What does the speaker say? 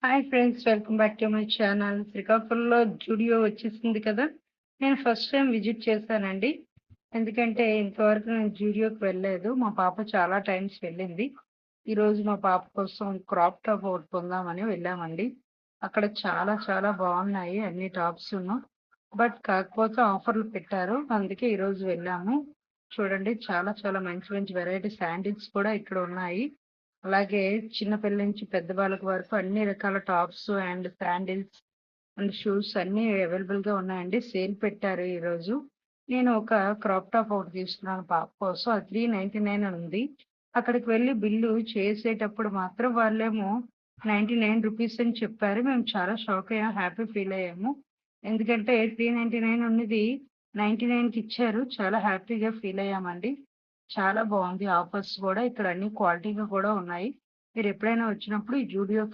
Hi friends, welcome back to my channel. శ్రీకాకుళంలో జూడియో వచ్చేసింది కదా! నేను ఫస్ట్ టైం విజిట్ చేశానండి. ఎందుకంటే ఇంతవరకు నేను జూడియోకి వెళ్ళలేదు. మా పాప చాలా టైమ్స్ వెళ్ళింది. ఈరోజు మా పాప కోసం క్రాప్ టాప్ ఒకటి కొందామని వెళ్ళామండి. అక్కడ చాలా చాలా బాగున్నాయి అన్ని టాప్సును. బట్ కాకపోతే ఆఫర్లు పెట్టారు. అందుకే ఈరోజు వెళ్ళాము. చూడండి, చాలా చాలా మంచి మంచి వెరైటీ శాండిల్స్ కూడా ఇక్కడ ఉన్నాయి. అలాగే చిన్న పిల్లల నుంచి పెద్దవాళ్ళకి వరకు అన్ని రకాల tops and sandals and shoes అన్నీ అవైలబుల్గా ఉన్నాయండి. సేల్ పెట్టారు ఈరోజు. నేను ఒక క్రాప్ టాప్ ఒకటి తీసుకున్నాను పాప కోసం. అది 399 అని ఉంది. అక్కడికి వెళ్ళి బిల్లు చేసేటప్పుడు మాత్రం వాళ్ళేమో 99 రూపీస్ అని చెప్పారు. మేము చాలా షాక్ అయ్యాం, హ్యాపీ ఫీల్ అయ్యాము. ఎందుకంటే 399 ఉన్నది 99కి ఇచ్చారు. చాలా హ్యాపీగా ఫీల్ అయ్యామండి. చాలా బాగుంది. ఆఫర్స్ కూడా ఇక్కడ అన్ని క్వాలిటీగా కూడా ఉన్నాయి. మీరు ఎప్పుడైనా వచ్చినప్పుడు ఈ జూడియోకి